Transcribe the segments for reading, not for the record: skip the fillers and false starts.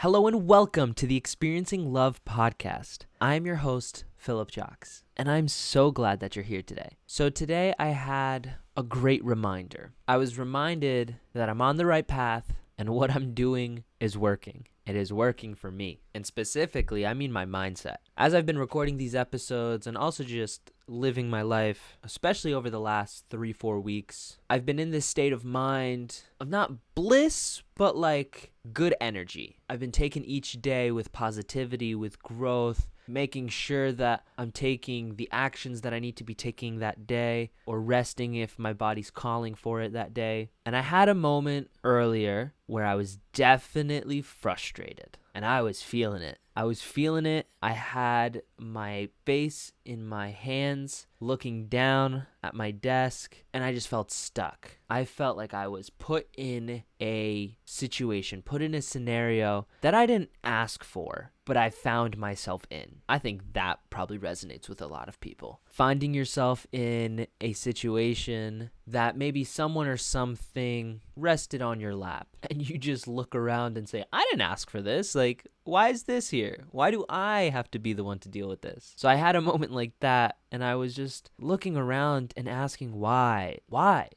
Hello and welcome to the Experiencing Love podcast. I'm your host, Philip Jocks, and I'm so glad that you're here today. So today I had a great reminder. I was reminded that I'm on the right path and what I'm doing is working. It is working for me. And specifically, I mean my mindset. As I've been recording these episodes and also just living my life, especially over the last 3-4 weeks, I've been in this state of mind of not bliss, but like good energy. I've been taking each day with positivity, with growth, making sure that I'm taking the actions that I need to be taking that day or resting if my body's calling for it that day. And I had a moment earlier where I was definitely frustrated and I was feeling it. I had my face in my hands looking down at my desk and I just felt stuck. I felt like I was put in a situation, put in a scenario that I didn't ask for, but I found myself in. I think that probably resonates with a lot of people. Finding yourself in a situation that maybe someone or something rested on your lap and you just look around and say, I didn't ask for this. Like, why is this here? Why do I have to be the one to deal with this? So I had a moment like that and I was just looking around and asking why? Why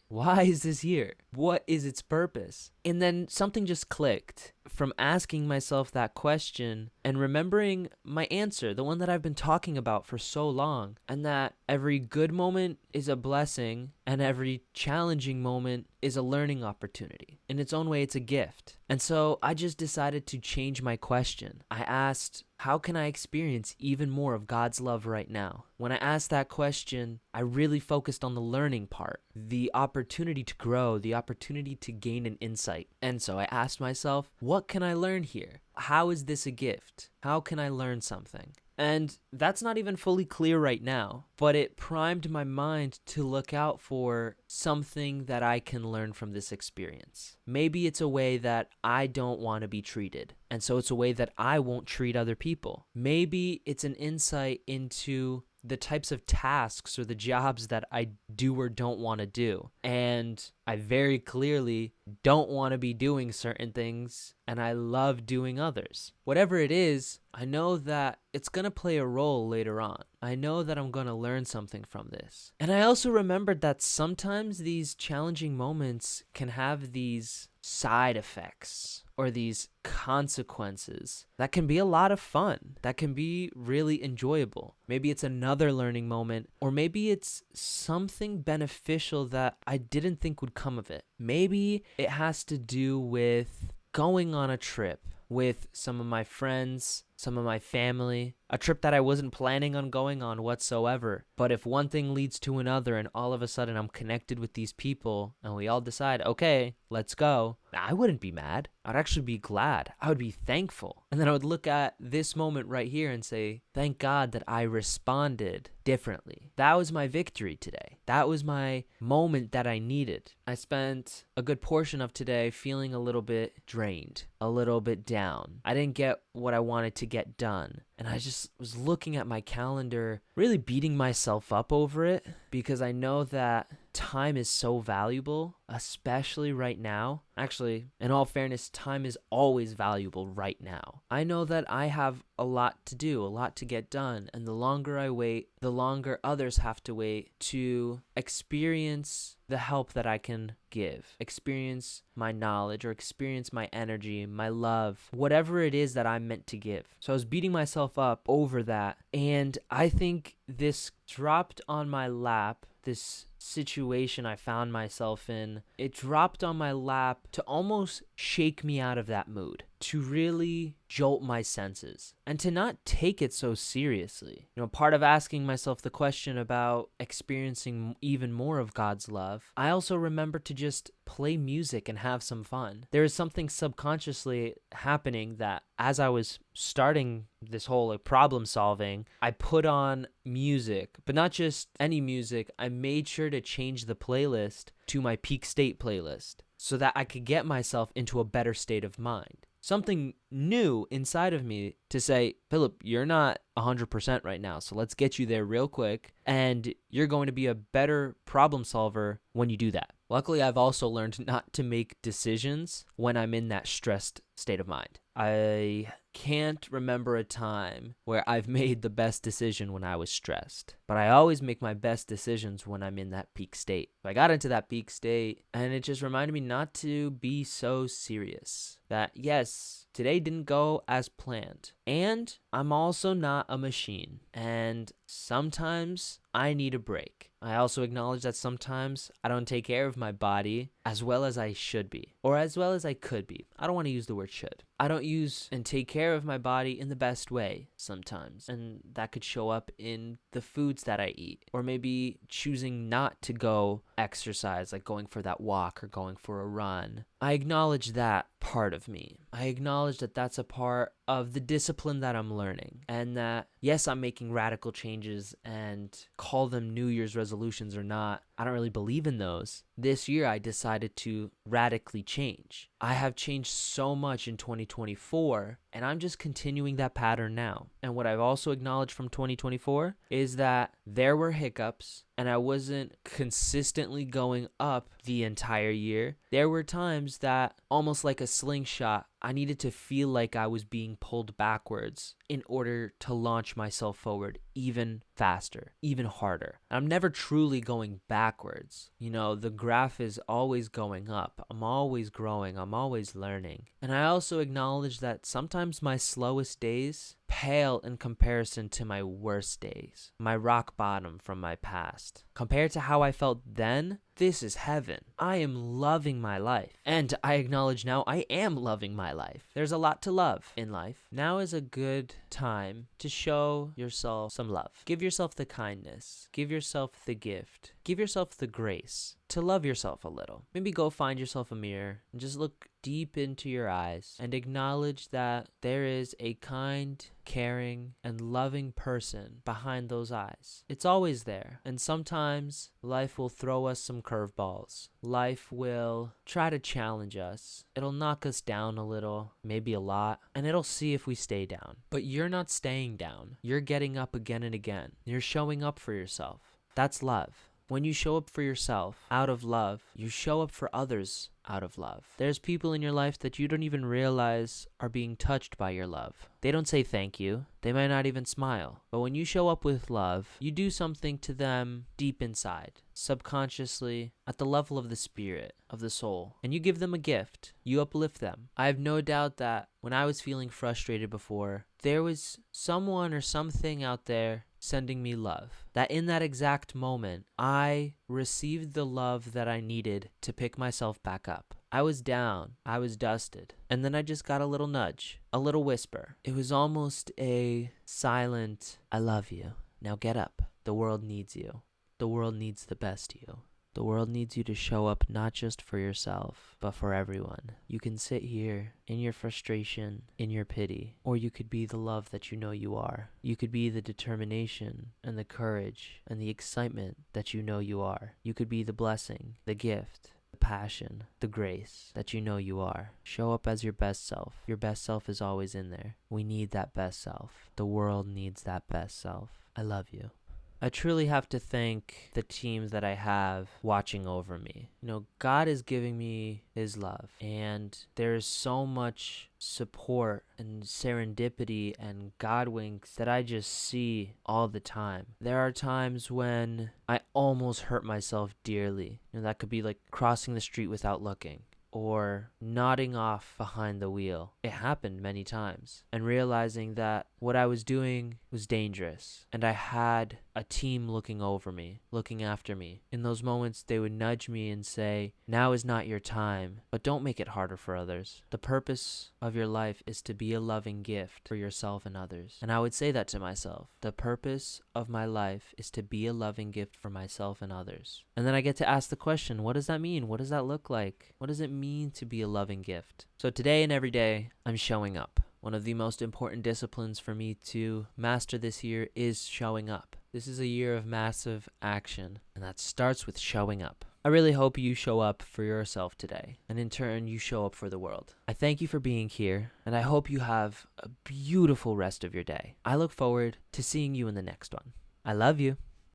is this here? What is its purpose? And then something just clicked from asking myself that question and remembering my answer, the one that I've been talking about for so long, and that every good moment is a blessing and every challenging moment is a learning opportunity. In its own way, it's a gift. And so I just decided to change my question. I asked, how can I experience even more of God's love right now? When I asked that question, I really focused on the learning part, the opportunity to grow, the opportunity to gain an insight. And so I asked myself, what can I learn here? How is this a gift? How can I learn something? And that's not even fully clear right now, but it primed my mind to look out for something that I can learn from this experience. Maybe it's a way that I don't want to be treated, and so it's a way that I won't treat other people. Maybe it's an insight into the types of tasks or the jobs that I do or don't want to do. And I very clearly don't want to be doing certain things, and I love doing others. Whatever it is, I know that it's going to play a role later on. I know that I'm going to learn something from this. And I also remembered that sometimes these challenging moments can have these side effects or these consequences that can be a lot of fun, that can be really enjoyable. Maybe it's another learning moment, or maybe it's something beneficial that I didn't think would come of it. Maybe it has to do with going on a trip with some of my friends, some of my family, a trip that I wasn't planning on going on whatsoever. But if one thing leads to another and all of a sudden I'm connected with these people and we all decide, okay, let's go, I wouldn't be mad. I'd actually be glad. I would be thankful. And then I would look at this moment right here and say, thank God that I responded differently. That was my victory today. That was my moment that I needed. I spent a good portion of today feeling a little bit drained, a little bit down. I didn't get what I wanted to get done. And I just was looking at my calendar, really beating myself up over it, because I know that time is so valuable, especially right now. Actually, in all fairness, time is always valuable right now. I know that I have a lot to do, a lot to get done, and the longer I wait, the longer others have to wait to experience the help that I can give, experience my knowledge or experience my energy, my love, whatever it is that I'm meant to give. So I was beating myself up over that, and I think this dropped on my lap, this situation I found myself in, it dropped on my lap to almost shake me out of that mood, to really jolt my senses, and to not take it so seriously. Part of asking myself the question about experiencing even more of God's love, I also remember to just play music and have some fun. There is something subconsciously happening that as I was starting this whole problem solving, I put on music, but not just any music. I made sure to change the playlist to my peak state playlist so that I could get myself into a better state of mind. Something new inside of me to say, Philip, you're not 100% right now, so let's get you there real quick, and you're going to be a better problem solver when you do that. Luckily, I've also learned not to make decisions when I'm in that stressed state of mind. I can't remember a time where I've made the best decision when I was stressed, but I always make my best decisions when I'm in that peak state. So I got into that peak state, and it just reminded me not to be so serious. That yes, today didn't go as planned, and I'm also not a machine, and sometimes I need a break. I also acknowledge that sometimes I don't take care of my body as well as I should be, or as well as I could be. I don't want to use the word should. I don't use and take care of my body in the best way sometimes, and that could show up in the foods that I eat, or maybe choosing not to go exercise, like going for that walk or going for a run. I acknowledge that part of me. I acknowledge that that's a part of the discipline that I'm learning, and that yes, I'm making radical changes, and call them New Year's resolutions or not, I don't really believe in those. This year I decided to radically change. I have changed so much in 2024, and I'm just continuing that pattern now. And what I've also acknowledged from 2024 is that there were hiccups, and I wasn't consistently going up the entire year. There were times that, almost like a slingshot, I needed to feel like I was being pulled backwards in order to launch myself forward even faster, even harder. I'm never truly going backwards. You know, the graph is always going up. I'm always growing. I'm always learning. And I also acknowledge that sometimes my slowest days pale in comparison to my worst days, my rock bottom from my past. Compared to how I felt then, this is heaven. I am loving my life. And I acknowledge now I am loving my life. There's a lot to love in life. Now is a good time to show yourself some love. Give yourself the kindness. Give yourself the gift. Give yourself the grace to love yourself a little. Maybe go find yourself a mirror and just look deep into your eyes and acknowledge that there is a kind, caring, and loving person behind those eyes. It's always there. And sometimes life will throw us some curveballs. Life will try to challenge us. It'll knock us down a little, maybe a lot, and it'll see if we stay down. But you're not staying down. You're getting up again and again. You're showing up for yourself. That's love. When you show up for yourself out of love, you show up for others out of love. There's people in your life that you don't even realize are being touched by your love. They don't say thank you. They might not even smile. But when you show up with love, you do something to them deep inside, subconsciously, at the level of the spirit, of the soul. And you give them a gift. You uplift them. I have no doubt that when I was feeling frustrated before, there was someone or something out there sending me love. That in that exact moment, I received the love that I needed to pick myself back up. I was down. I was dusted. And then I just got a little nudge, a little whisper. It was almost a silent, I love you. Now get up. The world needs you. The world needs the best you. The world needs you to show up not just for yourself, but for everyone. You can sit here in your frustration, in your pity, or you could be the love that you know you are. You could be the determination and the courage and the excitement that you know you are. You could be the blessing, the gift, the passion, the grace that you know you are. Show up as your best self. Your best self is always in there. We need that best self. The world needs that best self. I love you. I truly have to thank the team that I have watching over me. You know, God is giving me his love, and there is so much support and serendipity and God winks that I just see all the time. There are times when I almost hurt myself dearly. You know, that could be like crossing the street without looking, or nodding off behind the wheel. It happened many times. And realizing that what I was doing was dangerous. And I had a team looking over me, looking after me. In those moments, they would nudge me and say, now is not your time, but don't make it harder for others. The purpose of your life is to be a loving gift for yourself and others. And I would say that to myself. The purpose of my life is to be a loving gift for myself and others. And then I get to ask the question, what does that mean? What does that look like? What does it mean to be a loving gift? So today and every day, I'm showing up. One of the most important disciplines for me to master this year is showing up. This is a year of massive action, and that starts with showing up. I really hope you show up for yourself today, and in turn, you show up for the world. I thank you for being here, and I hope you have a beautiful rest of your day. I look forward to seeing you in the next one. I love you.